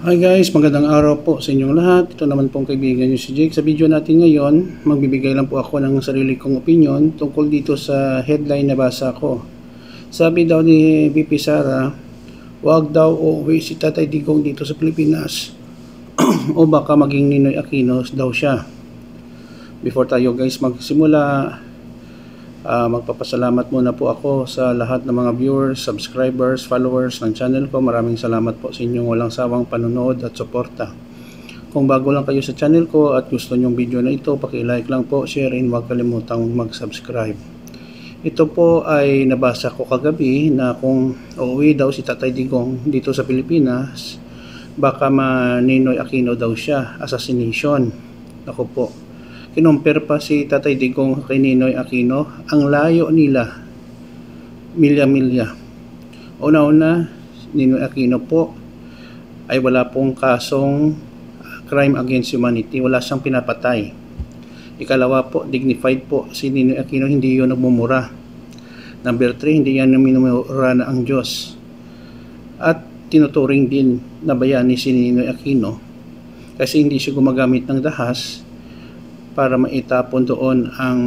Hi guys, magandang araw po sa inyong lahat. Ito naman pong kaibigan nyo si Jake. Sa video natin ngayon, magbibigay lang po ako ng sarili kong opinion tungkol dito sa headline na basa ko. Sabi daw ni VP Sara, wag daw uuwi si Tatay Digong dito sa Pilipinas o baka maging Ninoy Aquino daw siya. Before tayo guys magsimula, magpapasalamat muna po ako sa lahat ng mga viewers, subscribers, followers ng channel ko. Maraming salamat po sa inyong walang sawang panonood at suporta. Kung bago lang kayo sa channel ko at gusto nyong video na ito, paki-like lang po, share, and huwag kalimutang mag-subscribe. Ito po ay nabasa ko kagabi na kung uuwi daw si Tatay Digong dito sa Pilipinas, baka Ninoy Aquino daw siya, assassination. Ako po. Kinumpir pa si Tatay Digong kay Ninoy Aquino. Ang layo nila, milya-milya. Una-una, Ninoy Aquino po ay wala pong kasong crime against humanity. Wala siyang pinapatay. Ikalawa po, dignified po si Ninoy Aquino. Hindi yun nagmumura. Number 3, hindi yan minumura na ang Diyos. At tinuturing din na bayani si Ninoy Aquino kasi hindi siya gumagamit ng dahas para maitapon doon ang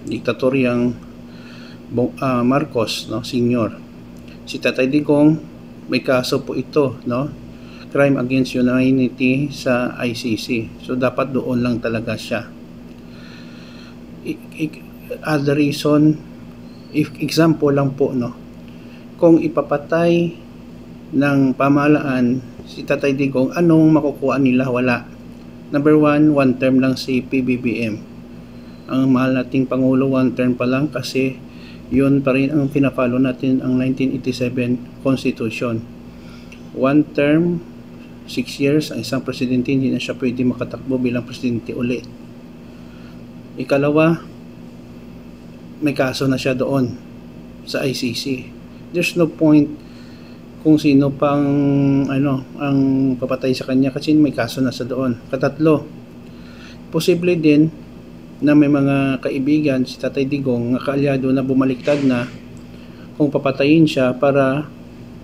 diktatoryang Marcos, no, senior. Si Tatay Digong, may kaso po ito, no, crime against humanity sa ICC. So dapat doon lang talaga siya. Other reason, if example lang po, no, kung ipapatay ng pamahalaan si Tatay Digong, anong makukuha nila? Wala. Number 1, one term lang si PBBM. Ang mahal nating Pangulo, one term pa lang kasi yun pa rin ang pinapalo natin ang 1987 Constitution. One term, 6 years, ang isang presidente hindi na siya pwede makatakbo bilang presidente ulit. Ikalawa, may kaso na siya doon sa ICC. There's no point kung sino pang ang papatay sa kanya kasi may kaso na sa doon. Katatlo, posible din na may mga kaibigan si Tatay Digong na kaalyado na bumaliktad na kung papatayin siya para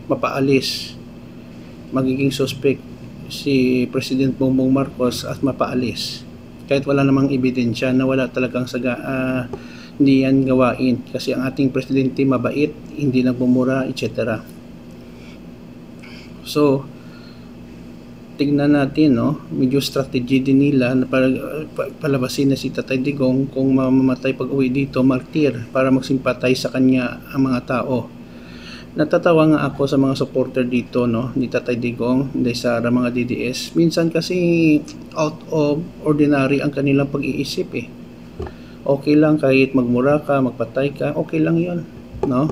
mapaalis, magiging suspect si President Bongbong Marcos at mapaalis kahit wala namang ebidensya na wala talagang hindi yan gawain kasi ang ating presidente mabait, hindi nagbumura, etc. So, tignan natin, no? Medyo strategy din nila na palabasin na si Tatay Digong kung mamamatay pag uwi dito, martir, para magsimpatay sa kanya ang mga tao. Natatawa nga ako sa mga supporter dito, no, ni Tatay Digong, hindi sa mga DDS. Minsan kasi out of ordinary ang kanilang pag-iisip eh. Okay lang kahit magmura ka, magpatay ka, okay lang 'yon, no?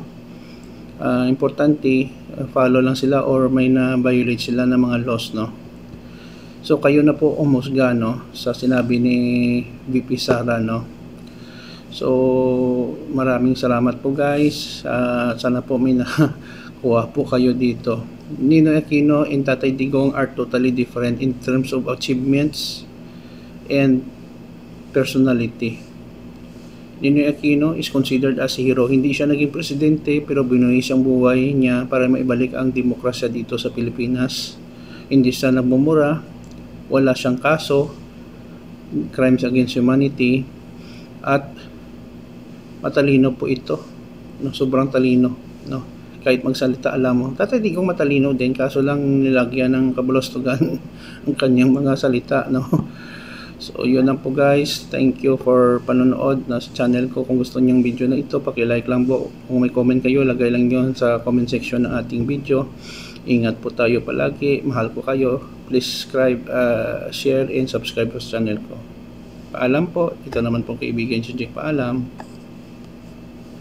Importante follow lang sila or may na-violate sila ng mga laws, no? So kayo na po umusga, no, sa sinabi ni VP Sara, no? So maraming salamat po guys. Sana po may nakuha po kayo dito. Ninoy Aquino and Tatay Digong are totally different in terms of achievements and personality. Ninoy Aquino is considered as a hero. Hindi siya naging presidente pero binuhay siyang buhay niya para maibalik ang demokrasya dito sa Pilipinas. Hindi siya nagmumura, wala siyang kaso, crimes against humanity, at matalino po ito. No, sobrang talino, no. Kahit magsalita, alam mo. Tatay Digong matalino din, kaso lang nilagyan ng kabulustugan ang kanyang mga salita, no. So yun lang po guys, thank you for panonood na sa channel ko. Kung gusto niyong video na ito, paki-like lang po. Kung may comment kayo, lagay lang yun sa comment section ng ating video. Ingat po tayo palagi, mahal ko kayo. Please subscribe, share and subscribe sa channel ko. Paalam po, ito naman po kaibigan si Jake, paalam.